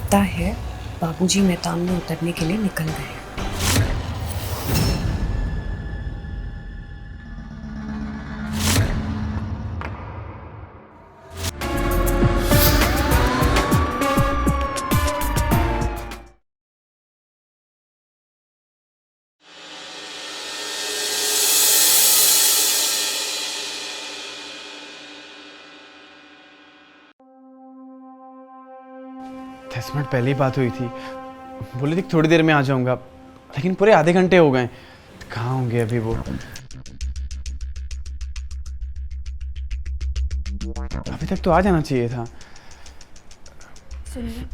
लगता है बाबूजी मैदान में उतरने के लिए निकल गए हैं। दस मिनट पहले ही बात हुई थी, बोले थे थोड़ी देर में आ जाऊंगा, लेकिन पूरे आधे घंटे हो गए। कहाँ होंगे अभी वो? अभी तक तो आ जाना चाहिए था। सुनिए,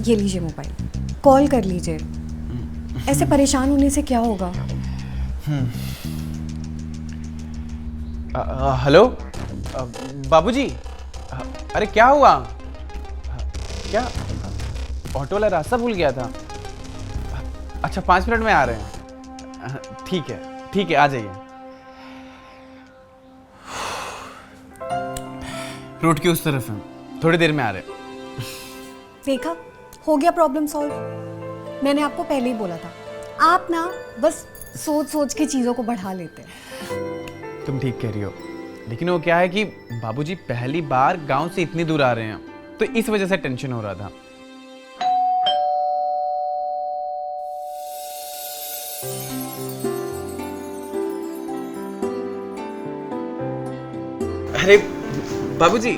ये लीजिए मोबाइल, कॉल कर लीजिए। ऐसे परेशान होने से क्या होगा? हेलो बाबूजी, अरे क्या हुआ? क्या ऑटो वाला रास्ता भूल गया था? अच्छा 5 मिनट में आ रहे हैं। ठीक है आ जाइए। रोड के उस तरफ है, थोड़ी देर में आ रहे हैं। देखा, हो गया प्रॉब्लम सॉल्व। मैंने आपको पहले ही बोला था, आप ना बस सोच सोच के चीज़ों को बढ़ा लेते हैं। तुम ठीक कह रही हो, लेकिन वो क्या है कि बाबूजी पहली बार गांव से इतनी दूर आ रहे हैं, तो इस वजह से टेंशन हो रहा था। अरे बाबूजी,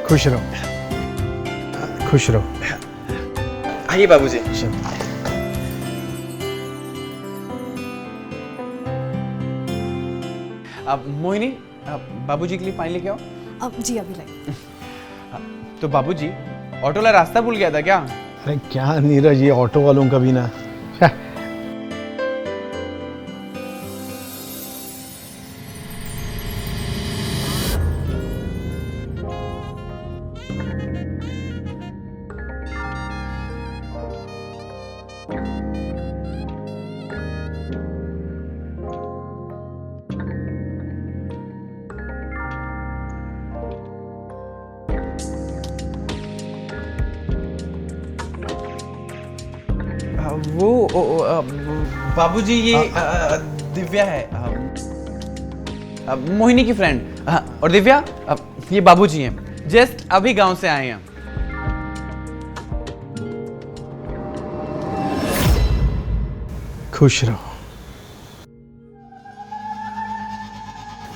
खुश रहो, खुश रहो। आइए बाबूजी। अब मोहिनी, बाबूजी के लिए पानी लेके आओ। अब जी अभी लाइए। तो बाबूजी, ऑटो वाला रास्ता भूल गया था क्या? अरे क्या नीरज, ये ऑटो वालों का भी ना। वो बाबूजी, ये दिव्या है, मोहिनी की फ्रेंड। और दिव्या, ये बाबूजी हैं, जस्ट अभी गांव से आए हैं। खुश रहो,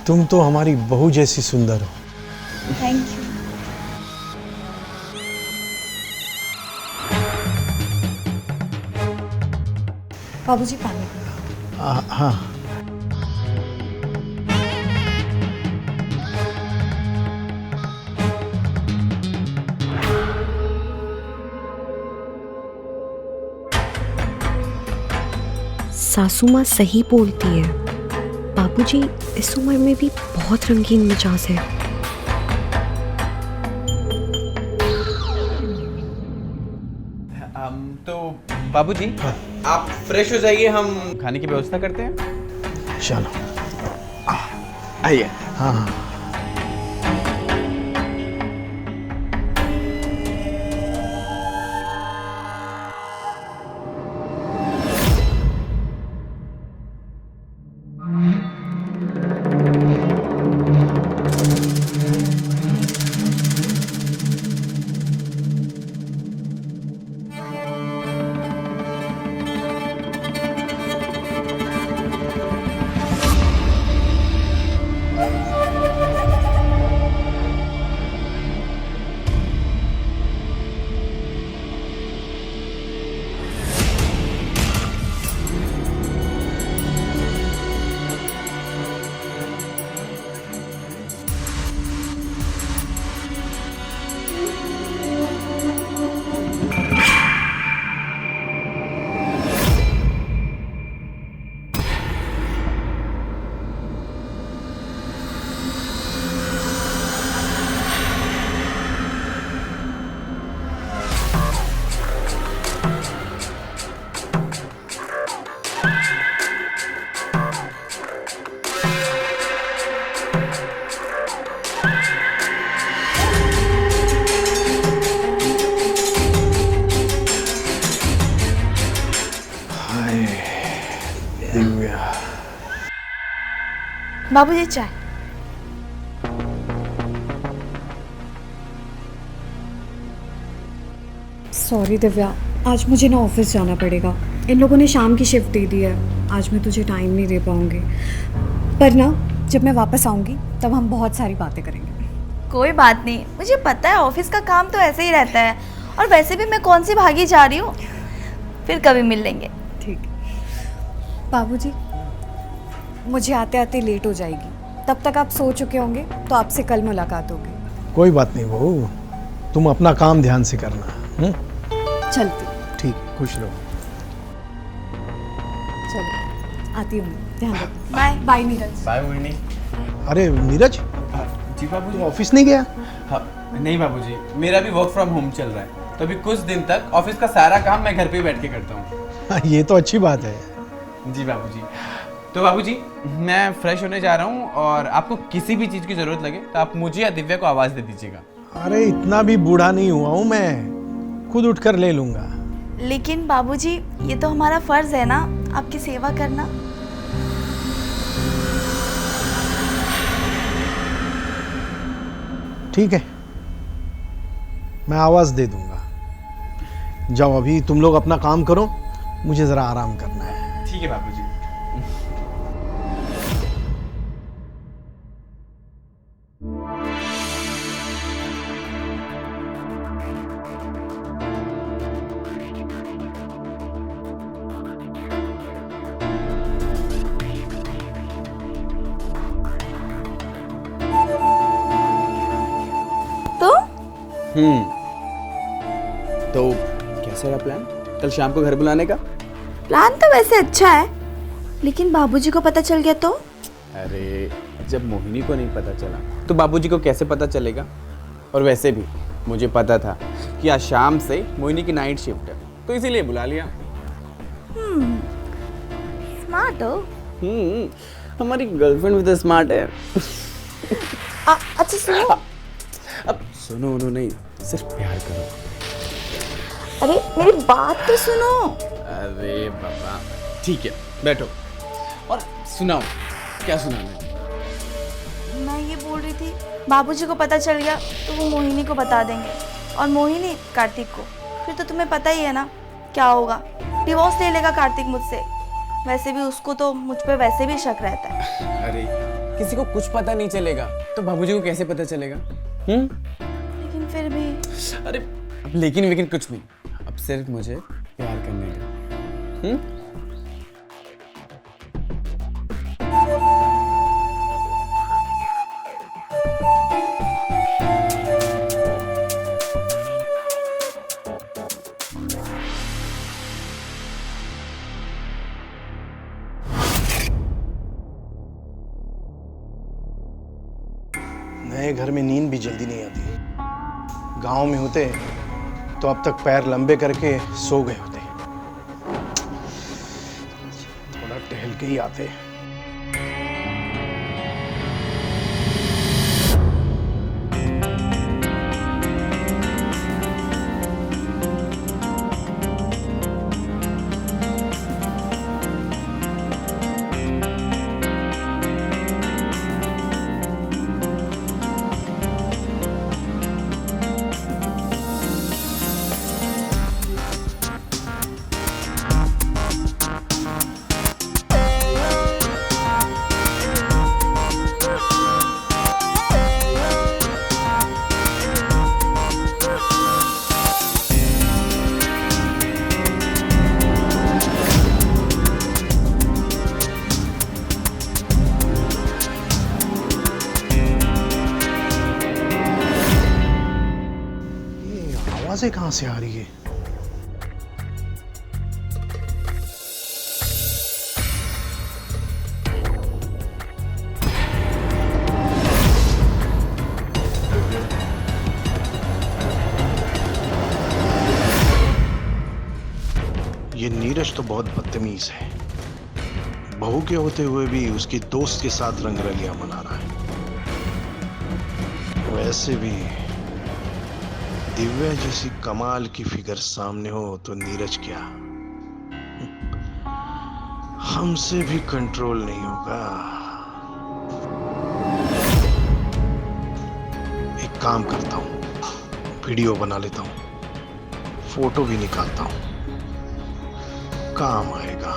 तुम तो हमारी बहू जैसी सुंदर हो। Thank you. बाबूजी पानी। हाँ, सासू माँ सही बोलती है, बाबूजी इस उम्र में भी बहुत रंगीन मिजाज है। तो बाबूजी, आप फ्रेश हो जाइए, हम खाने की व्यवस्था करते हैं। चलो। आइए। हाँ हाँ। दिव्या, बाबूजी चाय। सॉरी दिव्या, आज मुझे ना ऑफिस जाना पड़ेगा। इन लोगों ने शाम की शिफ्ट दे दी है, आज मैं तुझे टाइम नहीं दे पाऊंगी। पर ना जब मैं वापस आऊंगी तब हम बहुत सारी बातें करेंगे। कोई बात नहीं, मुझे पता है ऑफिस का काम तो ऐसे ही रहता है, और वैसे भी मैं कौन सी भागी जा रही हूँ। फिर कभी मिल लेंगे। ठीक। बाबूजी, मुझे आते आते लेट हो जाएगी, तब तक आप सो चुके होंगे, तो आपसे कल मुलाकात होगी। कोई बात नहीं बहू, तुम अपना काम ध्यान से करना। चलती। ठीक, खुश रहो। चलो आती हूँ मैं, ध्यान रखना। Bye. Bye Neeraj. Bye Mohini. अरे नीरज, जी बाबूजी। तू ऑफिस नहीं गया? हाँ, नहीं बाबूजी, मेरा भी वर्क फ्रॉम होम चल रहा है, तो अभी कुछ दिन तक ऑफिस का सारा काम मैं घर पे ही बैठ के करता हूँ। ये तो अच्छी बात है। जी बाबूजी। तो बाबूजी, मैं फ्रेश होने जा रहा हूँ, और आपको किसी भी चीज़ की ज़रूरत लगे तो आप मुझे या दिव्या को आवाज़ दे दीजिएगा। अरे इतना भी बूढ़ा नहीं हुआ हूँ मैं, खुद उठकर ले लूंगा। लेकिन बाबूजी, ये तो हमारा फर्ज है ना, आपकी सेवा करना। ठीक है, मैं आवाज दे दूंगा। जाओ, अभी तुम लोग अपना काम करो, मुझे जरा आराम करना है। ठीक है बाबूजी। तो तो कैसा रहा प्लान कल शाम को घर बुलाने का? प्लान तो वैसे अच्छा है, लेकिन बाबूजी को पता चल गया तो? अरे, जब मोहिनी को नहीं पता चला तो बाबूजी को कैसे पता चलेगा? और वैसे भी मुझे पता था कि आज शाम से मोहिनी की नाइट शिफ्ट है, तो इसीलिए बुला लिया। स्मार्ट हो। हमारी गर्लफ्रेंड भी तो स्मार्ट है। अच्छा सुनो। अब सुनो उन्होंने नहीं, सिर्फ प्यार करो। अरे मेरी बात तो सुनो। अरे बाबा, ठीक है, बैठो और सुनाओ। क्या सुनाना है? मैं ये बोल रही थी, बाबूजी को पता चल गया तो वो मोहिनी को बता देंगे, और मोहिनी कार्तिक को। फिर तो तुम्हें पता ही है ना क्या होगा, डिवोर्स ले लेगा कार्तिक मुझसे। वैसे भी उसको तो मुझ पे वैसे भी शक रहता है। अरे, किसी को कुछ पता नहीं चलेगा तो बाबूजी को कैसे पता चलेगा? लेकिन फिर भी। अरे, अब लेकिन कुछ नहीं, अब सिर्फ मुझे प्यार करने का। नए घर में नींद भी जल्दी नहीं आती। गांव में होते तो अब तक पैर लंबे करके सो गए होते। थोड़ा टहल के ही आते। आवाजें कहां से आ रही है? ये नीरज तो बहुत बदतमीज है। बहू के होते हुए भी उसके दोस्त के साथ रंगरलियां मना रहा है। वैसे भी दिव्या जैसी कमाल की फिगर सामने हो तो नीरज क्या, हमसे भी कंट्रोल नहीं होगा। एक काम करता हूं, वीडियो बना लेता हूं, फोटो भी निकालता हूं, काम आएगा।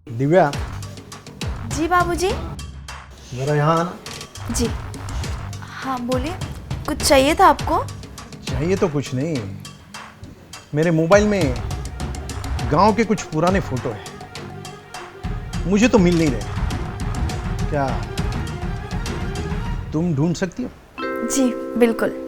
दिव्या, जी बाबूजी। जरा यहाँ आना। जी हाँ बोलिए, कुछ चाहिए था आपको? चाहिए तो कुछ नहीं, मेरे मोबाइल में गांव के कुछ पुराने फोटो हैं, मुझे तो मिल नहीं रहे। क्या तुम ढूंढ सकती हो? जी बिल्कुल।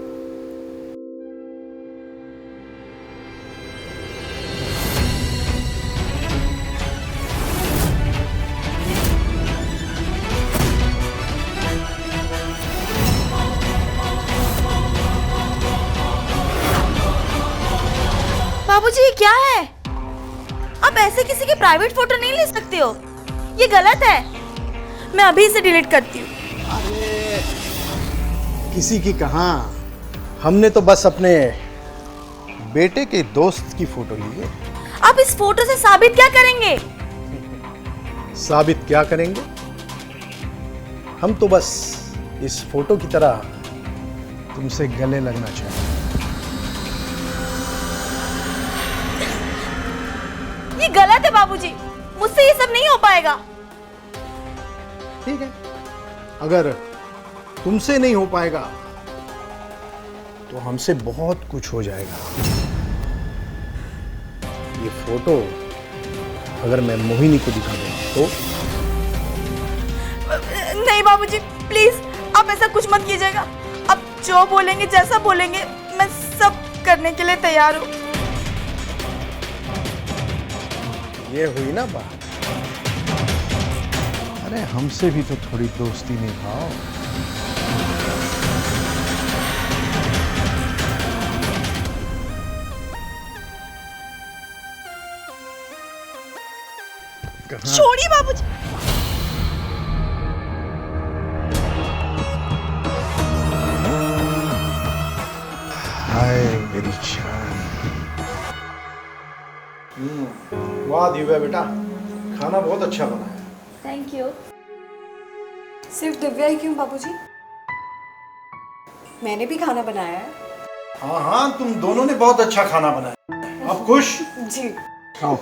बाबूजी ये क्या है? आप ऐसे किसी की प्राइवेट फोटो नहीं ले सकते हो, ये गलत है। मैं अभी इसे डिलीट करती हूँ। किसी की कहाँ, हमने तो बस अपने बेटे के दोस्त की फोटो ली है। आप इस फोटो से साबित क्या करेंगे? साबित क्या करेंगे? हम तो बस इस फोटो की तरह तुमसे गले लगना चाहते हैं। ये गलत है बाबूजी, मुझसे ये सब नहीं हो पाएगा। ठीक है, अगर तुमसे नहीं हो पाएगा तो हमसे बहुत कुछ हो जाएगा। ये फोटो अगर मैं मोहिनी को दिखा दूं तो? नहीं बाबूजी प्लीज, आप ऐसा कुछ मत कीजिएगा। आप जो बोलेंगे, जैसा बोलेंगे, मैं सब करने के लिए तैयार हूँ। ये हुई ना बात। अरे हमसे भी तो थोड़ी दोस्ती निभाओ। छोड़िए बाबूजी। हाय मेरी जान। वाह दिव्या बेटा, खाना बहुत अच्छा बना है। Thank you. सिर्फ दिव्या ही क्यों बाबूजी? मैंने भी खाना बनाया है। हाँ हाँ, तुम दोनों ने बहुत अच्छा खाना बनाया। अब खुश? जी। आओ।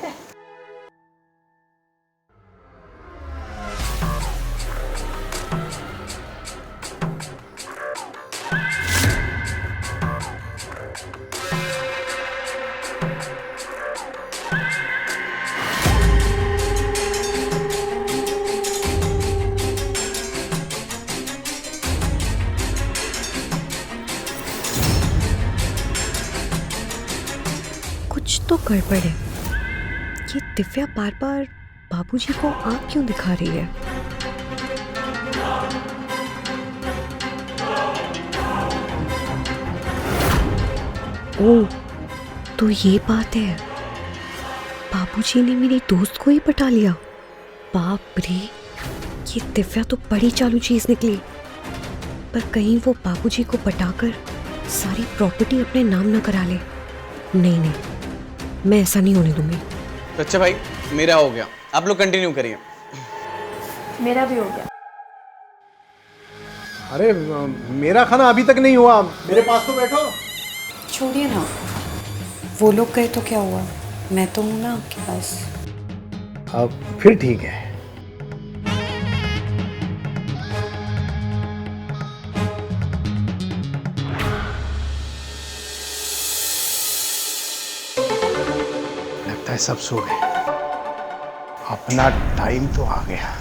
कुछ तो गड़बड़ है। ये दिव्या बार बार बाबूजी को आँख क्यों दिखा रही है? ओह, तो ये बात है, बाबूजी ने मेरी दोस्त को ही पटा लिया। बाप रे, ये दिव्या तो बड़ी चालू चीज निकली। पर कहीं वो बाबूजी को पटाकर सारी प्रॉपर्टी अपने नाम न करा ले। नहीं नहीं, मैं ऐसा नहीं होने दूंगी। तो अच्छा भाई, मेरा हो गया, आप लोग कंटिन्यू करिए। मेरा भी हो गया। अरे मेरा खाना अभी तक नहीं हुआ, मेरे पास तो बैठो। छोड़िए ना, वो लोग गए तो क्या हुआ, मैं तो हूं ना आपके पास। अब फिर ठीक है। लगता है सब सो गए, अपना टाइम तो आ गया।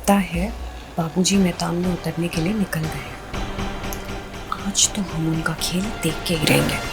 लगता है बाबूजी मैदान में उतरने के लिए निकल गए हैं। आज तो हम उनका खेल देख के ही रहेंगे।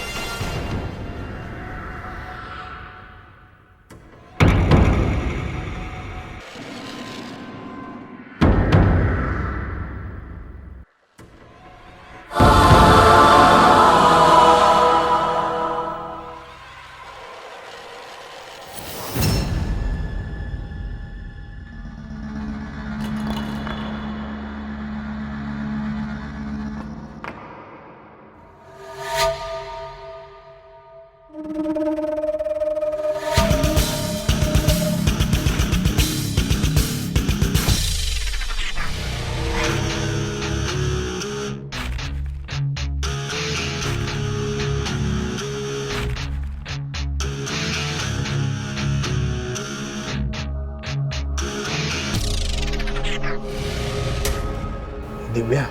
दिव्या,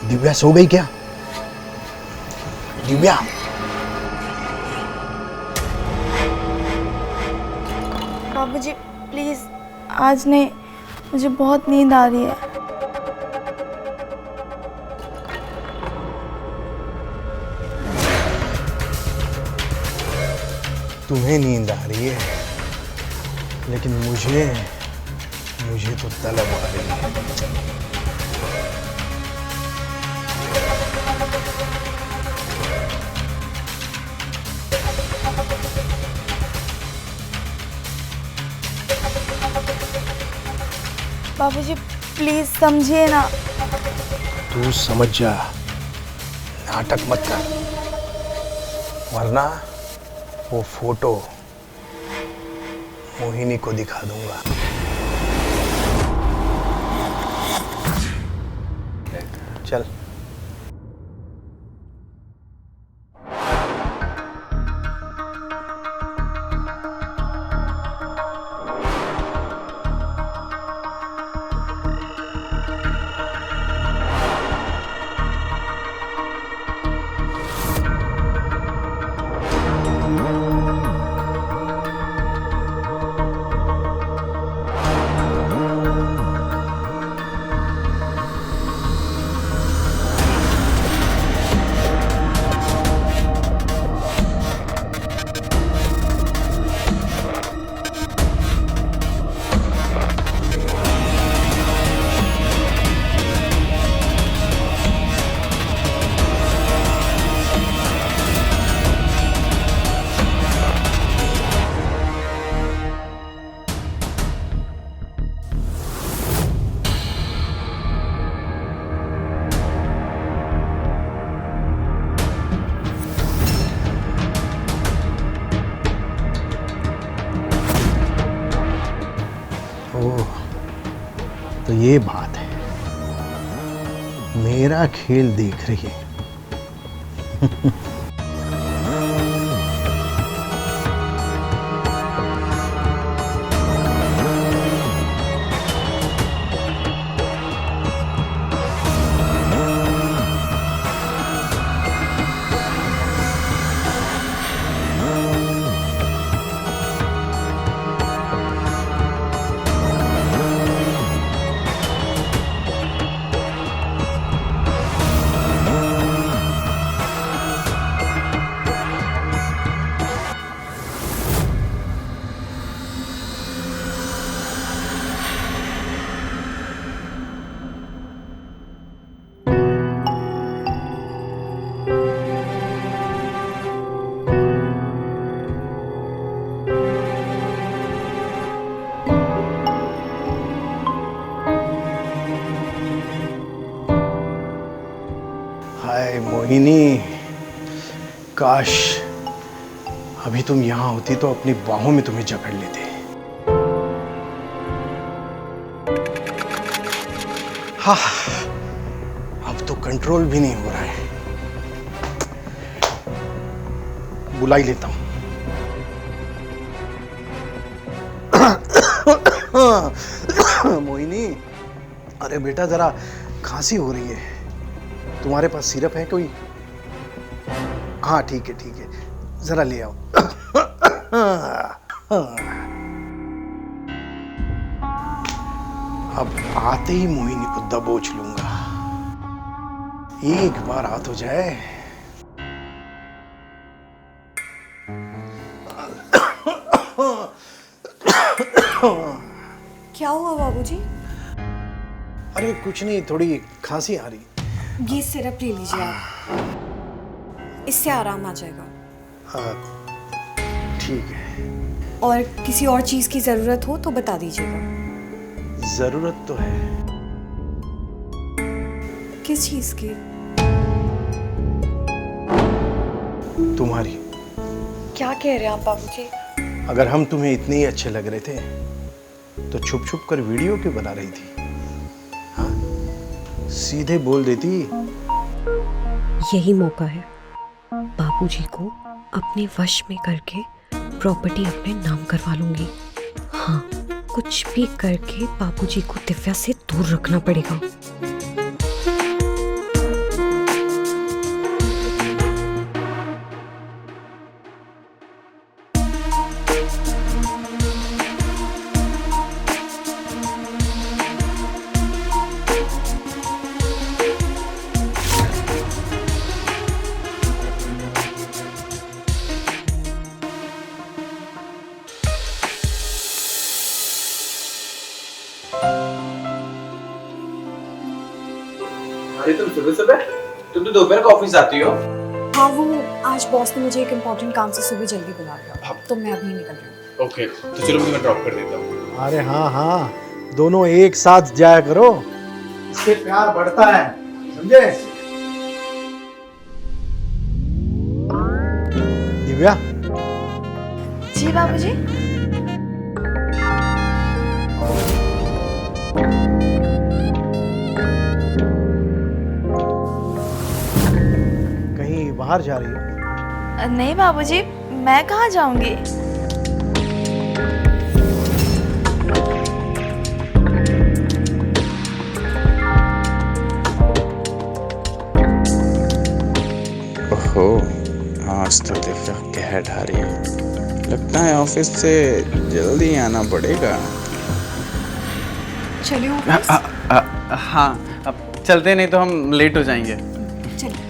दिव्या सो गई क्या? दिव्या, बाबूजी प्लीज आज नहीं, मुझे बहुत नींद आ रही है। तुम्हें नींद आ रही है, लेकिन मुझे तो तलब आ रही है। बाबूजी प्लीज समझिए ना। तू समझ जा, नाटक मत कर, वरना वो फोटो मोहिनी को दिखा दूंगा। चल। तो ये बात है, मेरा खेल देख रही है। हाय मोहिनी, काश अभी तुम यहां होती तो अपनी बाहों में तुम्हें जकड़ लेते। हाँ, अब तो कंट्रोल भी नहीं हो रहा है। बुला ही लेता हूं। मोहिनी, अरे बेटा जरा खांसी हो रही है, तुम्हारे पास सिरप है कोई? हाँ ठीक है, जरा ले आओ। अब आते ही मोहिनी को दबोच लूंगा। एक बार आ तो जाए। क्या हुआ बाबूजी? अरे कुछ नहीं, थोड़ी खांसी आ रही। ये सिरप ले लीजिए आप, इससे आराम आ जाएगा। हाँ, ठीक है। और किसी और चीज़ की ज़रूरत हो तो बता दीजिएगा। जरूरत तो है। किस चीज़ की? तुम्हारी। क्या कह रहे हैं आप बाबूजी? अगर हम तुम्हें इतने ही अच्छे लग रहे थे तो छुप छुप कर वीडियो क्यों बना रही थी? हाँ, सीधे बोल देती। यही मौका है बाबूजी को अपने वश में करके प्रॉपर्टी अपने नाम करवा लूंगी। हाँ, कुछ भी करके बाबूजी को दिव्या से दूर रखना पड़ेगा। अरे तुम सुबह सुबह, तुम तो दोपहर को ऑफिस आती हो। हाँ, वो आज बॉस ने मुझे एक इम्पोर्टेंट काम से सुबह जल्दी बुला लिया, तो मैं अभी निकल रही हूँ। ओके, तो चलो मैं ड्रॉप कर देता हूँ। अरे हाँ हाँ, दोनों एक साथ जाया करो, इससे प्यार बढ़ता है, समझे? दिव्या। जी बाबूजी। कहीं बाहर जा रही हो? नहीं बाबूजी, मैं कहाँ जाऊंगी। ओहो, आज तो दिव्या कह ढा रही है। लगता है ऑफिस से जल्दी आना पड़ेगा। चलिए ऑफिस। हाँ, अब चलते, नहीं तो हम लेट हो जाएंगे। चलिए।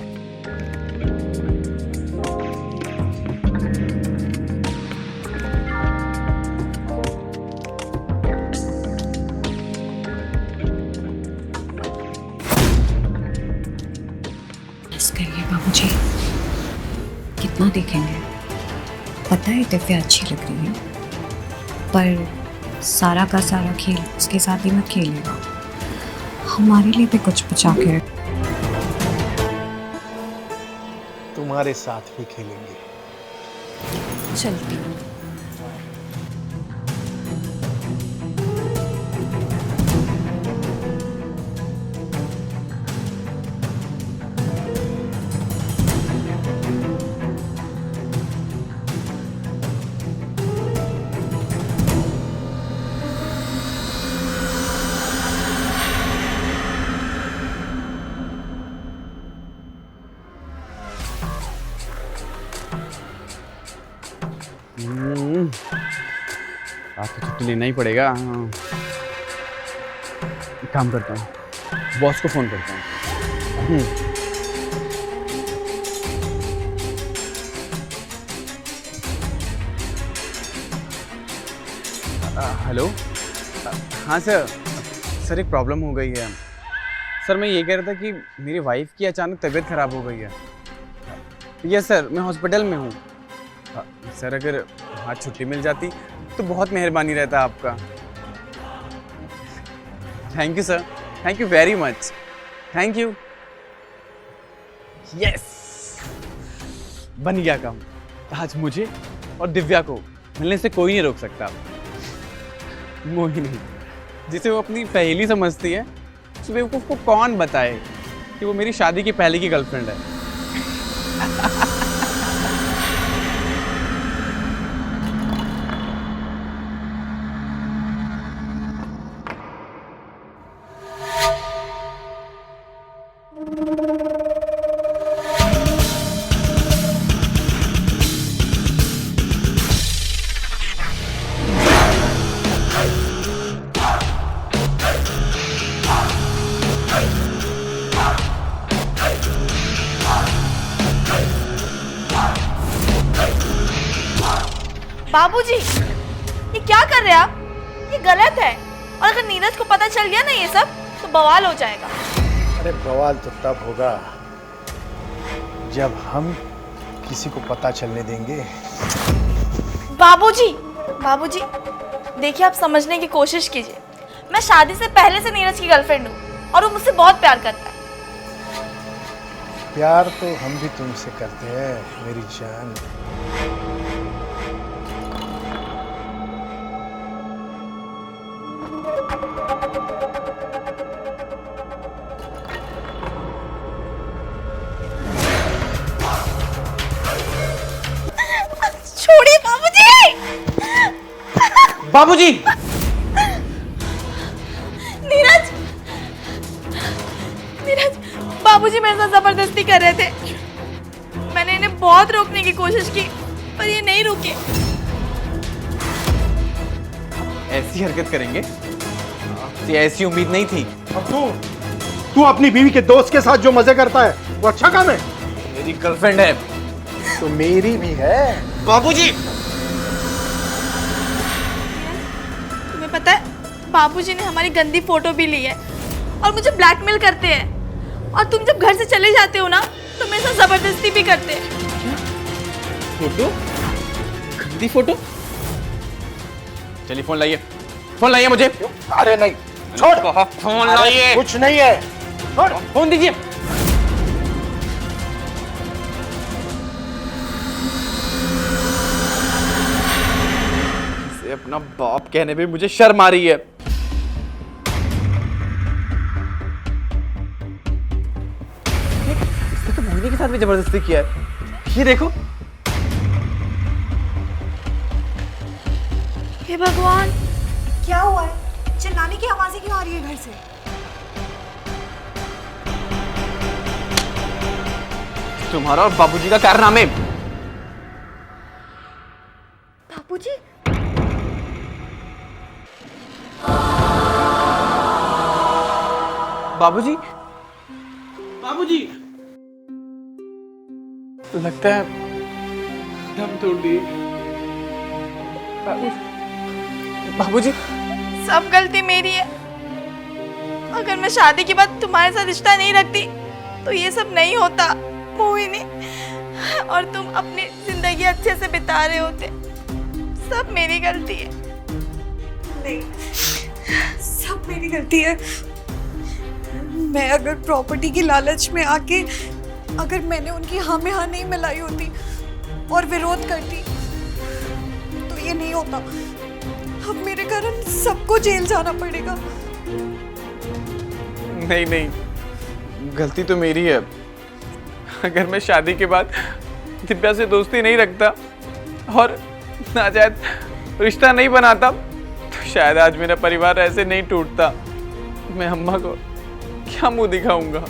बस करिए बाबूजी, कितना देखेंगे? पता है दिव्या अच्छी लग रही है, पर सारा का सारा खेल उसके साथ ही मत खेलेगा। हमारे लिए भी कुछ बचा के रख। तुम्हारे साथ भी खेलेंगे। चलती हूँ। आज तो छुट्टी लेना ही पड़ेगा। हाँ। एक काम करता हूँ, बॉस को फोन करता हूँ। हेलो। हाँ सर, सर एक प्रॉब्लम हो गई है। सर मैं ये कह रहा था कि मेरी वाइफ की अचानक तबीयत ख़राब हो गई है। यस सर, मैं हॉस्पिटल में हूँ। सर अगर आज छुट्टी मिल जाती तो बहुत मेहरबानी रहता आपका। Thank you sir, thank you very much, thank you. Yes, बन गया काम। आज मुझे और दिव्या को मिलने से कोई नहीं रोक सकता। मोहिनी, जिसे वो अपनी सहेली समझती है, उस बेवकूफ़ को कौन बताए कि वो मेरी शादी की पहले की गर्लफ्रेंड है। बाबूजी, ये क्या कर रहे हैं आप? ये गलत है। और अगर नीरज को पता चल गया ना ये सब, तो बवाल हो जाएगा। अरे बवाल तो तब होगा जब हम किसी को पता चलने देंगे। बाबूजी, बाबूजी, देखिए आप समझने की कोशिश कीजिए। मैं शादी से पहले से नीरज की गर्लफ्रेंड हूँ और वो मुझसे बहुत प्यार करता है। प्यार तो हम भी तुमसे करते हैं मेरी जान। छोड़िए बाबूजी! बाबूजी! नीरज! नीरज, बाबूजी मेरे साथ जबरदस्ती कर रहे थे। मैंने इन्हें बहुत रोकने की कोशिश की, पर ये नहीं रुके। ऐसी हरकत करेंगे? आपसे ऐसी उम्मीद नहीं थी। अब तू अपनी बीवी के दोस्त के साथ जो मजे करता है वो अच्छा काम है? मेरी गर्लफ्रेंड है। तो मेरी भी है। बाबूजी! तुम्हें पता है, बाबूजी ने हमारी गंदी फोटो भी ली है और मुझे ब्लैकमेल करते हैं। और तुम जब घर से चले जाते हो ना, तो मेरे साथ जबरदस्ती भी करते हैं। फोटो? गंदी फोटो? चलिए फोन लाइए, फोन लाइए मुझे। अरे नहीं, छोड़। फोन लाइए। कुछ नहीं है, छोड़। फोन दीजिए। इसे अपना बाप कहने पे मुझे शर्म आ रही है। इसने तो मोहिनी के साथ भी जबरदस्ती किया है। ये देखो। हे भगवान! क्या हुआ है? चिल्लाने की आवाज़ें क्यों आ रही है घर से? तुम्हारा और बाबूजी का कारनामे। बाबूजी? बाबूजी? बाबूजी! लगता है दम तोड़ दिए। बाबूजी! सब गलती मेरी है। अगर मैं शादी के बाद तुम्हारे साथ रिश्ता नहीं रखती, तो ये सब नहीं होता मोहिनी। और तुम अपनी जिंदगी अच्छे से बिता रहे होते। सब मेरी गलती है। नहीं, सब मेरी गलती है। मैं अगर प्रॉपर्टी की लालच में आके अगर मैंने उनकी हाँ में हाँ नहीं मिलाई होती और विरोध करती, तो ये नहीं होता। अब मेरे कारण सबको जेल जाना पड़ेगा। नहीं नहीं, गलती तो मेरी है। अगर मैं शादी के बाद दिव्या से दोस्ती नहीं रखता और नाजायज रिश्ता नहीं बनाता, तो शायद आज मेरा परिवार ऐसे नहीं टूटता। मैं अम्मा को क्या मुंह दिखाऊंगा?